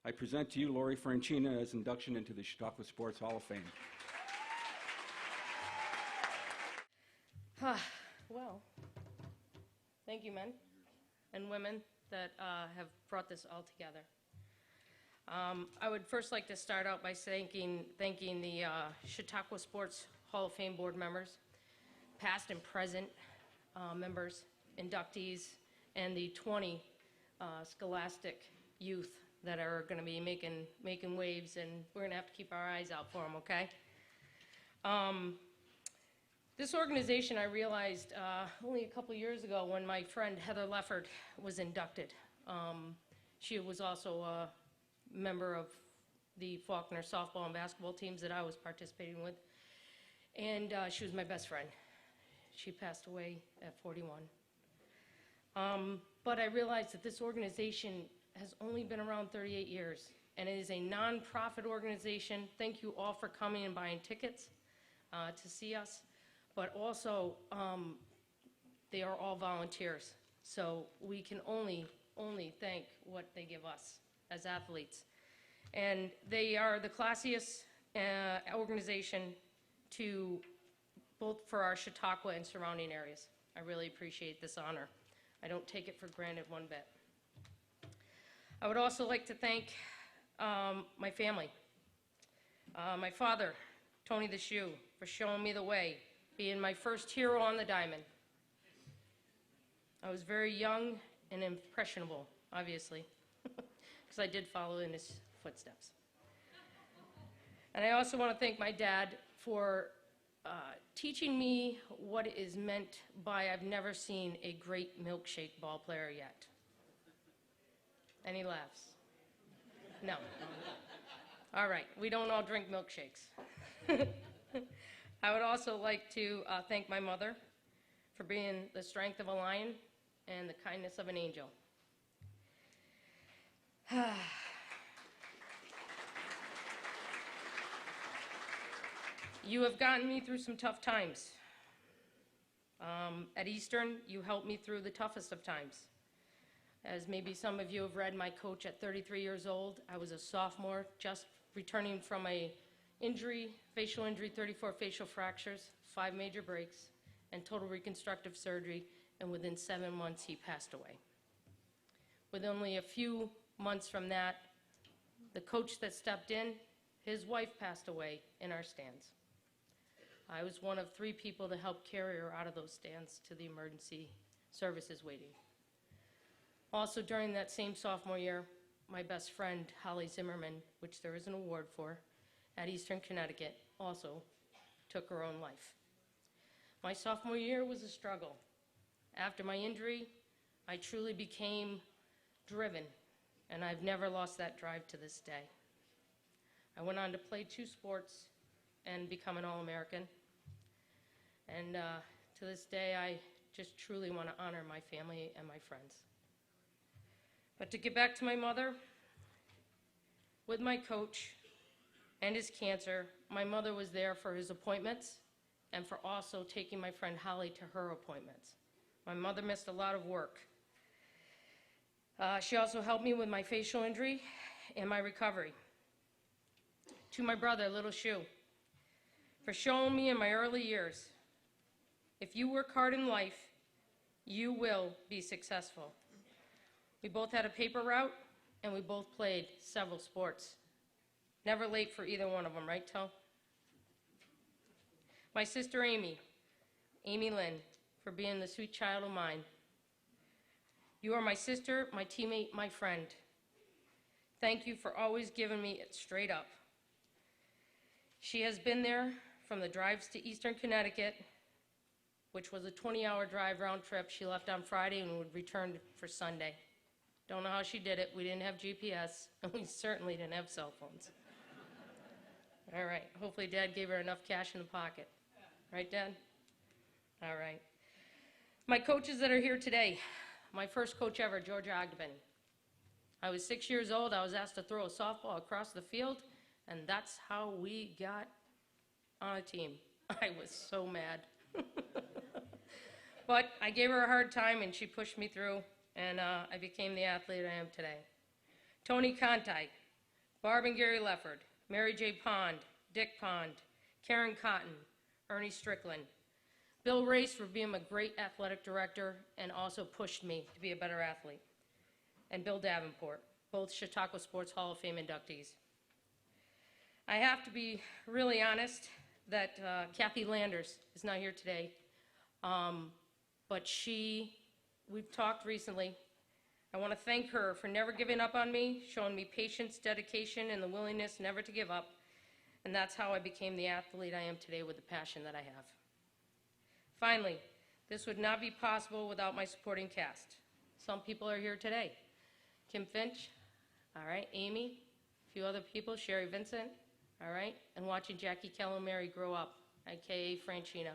I present to you Lori Franchina as induction into the Chautauqua Sports Hall of Fame. Well, thank you, men and women that have brought this all together. I would first like to start out by thanking the Chautauqua Sports Hall of Fame board members, past and present members, inductees, and the 20 scholastic youth that are going to be making waves, and we're going to have to keep our eyes out for them, okay? This organization, I realized only a couple years ago when my friend Heather Leffert was inducted. She was also a member of the Faulkner softball and basketball teams that I was participating with, and she was my best friend. She passed away at 41. But I realized that this organization has only been around 38 years, and it is a non-profit organization. Thank you all for coming and buying tickets to see us, but also they are all volunteers, so we can only thank what they give us as athletes. And they are the classiest organization both for our Chautauqua and surrounding areas. I really appreciate this honor. I don't take it for granted one bit. I would also like to thank my family. My father, Tony the Shoe, for showing me the way, being my first hero on the diamond. I was very young and impressionable, obviously, because I did follow in his footsteps. And I also want to thank my dad for teaching me what it is meant by I've never seen a great milkshake ball player yet. Any laughs? No. All right, we don't all drink milkshakes. I would also like to thank my mother for being the strength of a lion and the kindness of an angel. You have gotten me through some tough times. At Eastern, you helped me through the toughest of times. As maybe some of you have read, my coach at 33 years old, I was a sophomore, just returning from a injury, facial injury, 34 facial fractures, 5 major breaks, and total reconstructive surgery, and within 7 months, he passed away. With only a few months from that, the coach that stepped in, his wife passed away in our stands. I was one of 3 people to help carry her out of those stands to the emergency services waiting. Also during that same sophomore year, my best friend, Holly Zimmerman, which there is an award for, at Eastern Connecticut, also took her own life. My sophomore year was a struggle. After my injury, I truly became driven, and I've never lost that drive to this day. I went on to play 2 sports and become an All-American. And to this day, I just truly want to honor my family and my friends. But to get back to my mother, with my coach and his cancer, my mother was there for his appointments and for also taking my friend Holly to her appointments. My mother missed a lot of work. She also helped me with my facial injury and my recovery. To my brother, Little Shoe, for showing me in my early years, if you work hard in life, you will be successful. We both had a paper route, and we both played several sports. Never late for either one of them, right, Toe? My sister Amy Lynn, for being the sweet child of mine. You are my sister, my teammate, my friend. Thank you for always giving me it straight up. She has been there from the drives to Eastern Connecticut, which was a 20-hour drive round trip. She left on Friday and would return for Sunday. Don't know how she did it. We didn't have GPS, and we certainly didn't have cell phones. All right, hopefully Dad gave her enough cash in the pocket. Right, Dad? All right. My coaches that are here today, my first coach ever, Georgia Ogden. I was 6 years old. I was asked to throw a softball across the field, and that's how we got on a team. I was so mad. But I gave her a hard time, and she pushed me through, and I became the athlete I am today. Tony Conti, Barb and Gary Lefford, Mary J. Pond, Dick Pond, Karen Cotton, Ernie Strickland. Bill Race for being a great athletic director and also pushed me to be a better athlete. And Bill Davenport, both Chautauqua Sports Hall of Fame inductees. I have to be really honest that Kathy Landers is not here today, but we've talked recently. I want to thank her for never giving up on me, showing me patience, dedication, and the willingness never to give up. And that's how I became the athlete I am today with the passion that I have. Finally, this would not be possible without my supporting cast. Some people are here today. Kim Finch, all right, Amy, a few other people, Sherry Vincent, all right, and watching Jackie Calomary grow up, aka Franchina,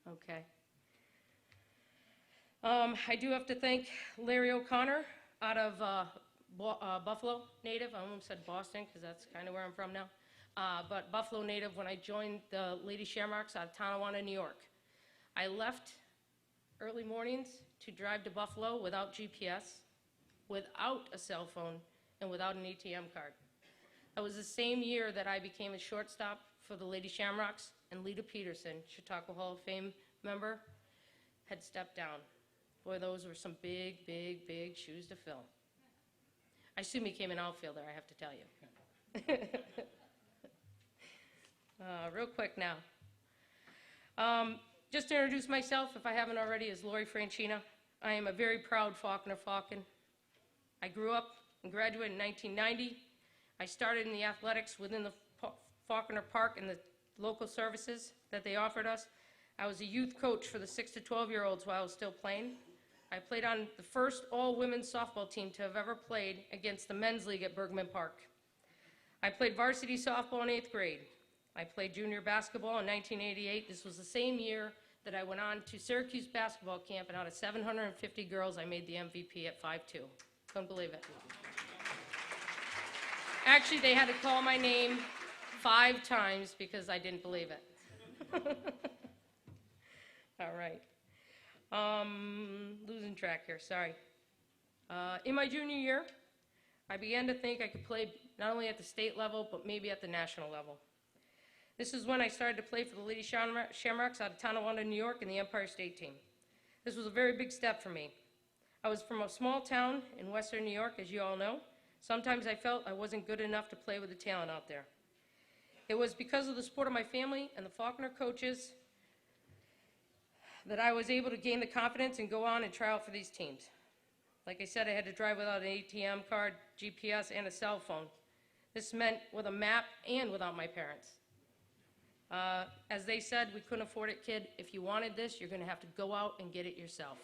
okay. I do have to thank Larry O'Connor out of Buffalo native. I almost said Boston because that's kind of where I'm from now. But Buffalo native when I joined the Lady Shamrocks out of Tonawanda, New York. I left early mornings to drive to Buffalo without GPS, without a cell phone, and without an ATM card. That was the same year that I became a shortstop for the Lady Shamrocks, and Lita Peterson, Chautauqua Hall of Fame member, had stepped down. Boy, those were some big, big, big shoes to fill. I soon became an outfielder, I have to tell you. Real quick now. Just to introduce myself, if I haven't already, is Lori Franchina. I am a very proud Faulkner Falcon. I grew up and graduated in 1990. I started in the athletics within the Faulkner Park and the local services that they offered us. I was a youth coach for the 6 to 12-year-olds while I was still playing. I played on the first all-women's softball team to have ever played against the men's league at Bergman Park. I played varsity softball in 8th grade. I played junior basketball in 1988. This was the same year that I went on to Syracuse basketball camp, and out of 750 girls, I made the MVP at 5'2". Couldn't believe it. Actually, they had to call my name 5 times because I didn't believe it. All right. Losing track here, sorry. In my junior year, I began to think I could play not only at the state level, but maybe at the national level. This is when I started to play for the Lady Shamrocks out of Tonawanda, New York, in the Empire State Team. This was a very big step for me. I was from a small town in western New York, as you all know. Sometimes I felt I wasn't good enough to play with the talent out there. It was because of the support of my family and the Faulkner coaches that I was able to gain the confidence and go on and try out for these teams. Like I said, I had to drive without an ATM card, GPS, and a cell phone. This meant with a map and without my parents. As they said, we couldn't afford it, kid. If you wanted this, you're going to have to go out and get it yourself.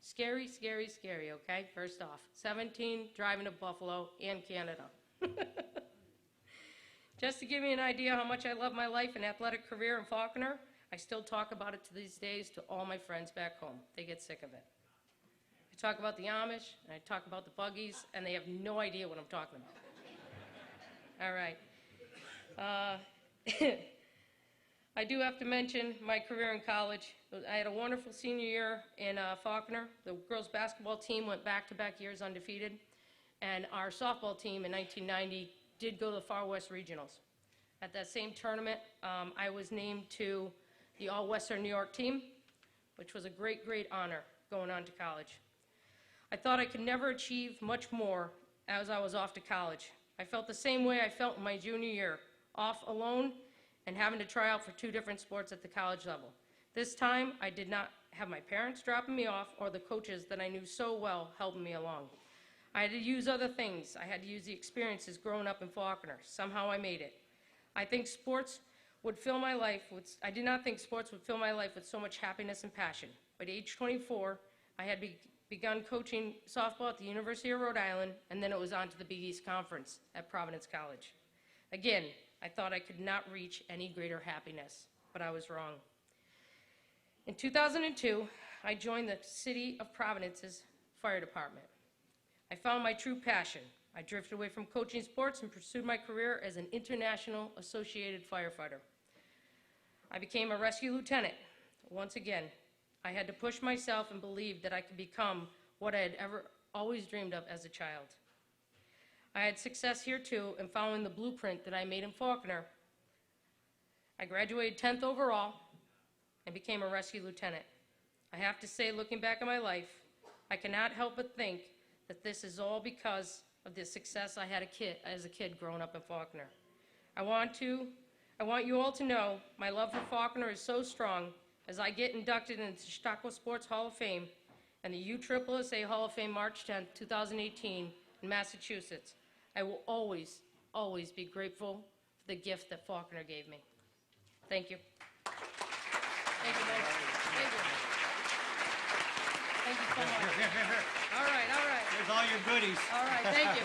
Scary, scary, scary, okay? First off, 17, driving to Buffalo and Canada. Just to give you an idea how much I love my life and athletic career in Faulkner, I still talk about it to these days to all my friends back home. They get sick of it. I talk about the Amish, and I talk about the buggies, and they have no idea what I'm talking about. All right. I do have to mention my career in college. I had a wonderful senior year in Faulkner. The girls' basketball team went back-to-back years undefeated, and our softball team in 1990 did go to the Far West Regionals. At that same tournament, I was named to the All-Western New York team, which was a great, great honor going on to college. I thought I could never achieve much more as I was off to college. I felt the same way I felt in my junior year, off alone and having to try out for 2 different sports at the college level. This time, I did not have my parents dropping me off or the coaches that I knew so well helping me along. I had to use other things. I had to use the experiences growing up in Faulkner. Somehow I made it. I did not think sports would fill my life with so much happiness and passion. But at age 24, I had begun coaching softball at the University of Rhode Island, and then it was on to the Big East Conference at Providence College. Again, I thought I could not reach any greater happiness, but I was wrong. In 2002, I joined the City of Providence's fire department. I found my true passion. I drifted away from coaching sports and pursued my career as an international associated firefighter. I became a rescue lieutenant. Once again, I had to push myself and believe that I could become what I had always dreamed of as a child. I had success here too in following the blueprint that I made in Faulkner. I graduated 10th overall and became a rescue lieutenant. I have to say, looking back at my life, I cannot help but think that this is all because of the success I had as a kid growing up in Faulkner. I want you all to know my love for Faulkner is so strong as I get inducted into the Chautauqua Sports Hall of Fame and the USSSA Hall of Fame March 10, 2018 in Massachusetts. I will always, always be grateful for the gift that Faulkner gave me. Thank you. Thank you, man. Thank you. Thank you so much. Here. All right. There's all your goodies. All right, thank you.